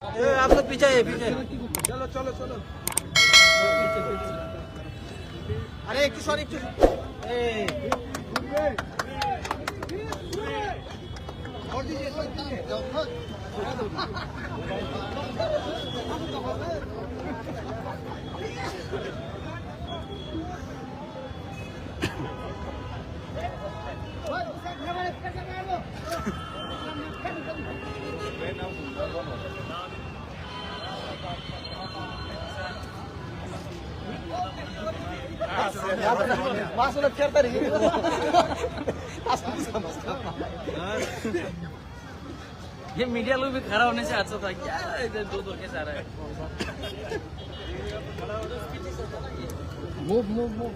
आप लोग पीछे है पीछे चलो चलो चलो अरे एक सॉरी और दीजिए मासूला खेळता रे ये मीडिया लोग भी खड़ा होने से अच्छा था क्या इधर दो दो कैसे आ रहा है मूव मूव मूव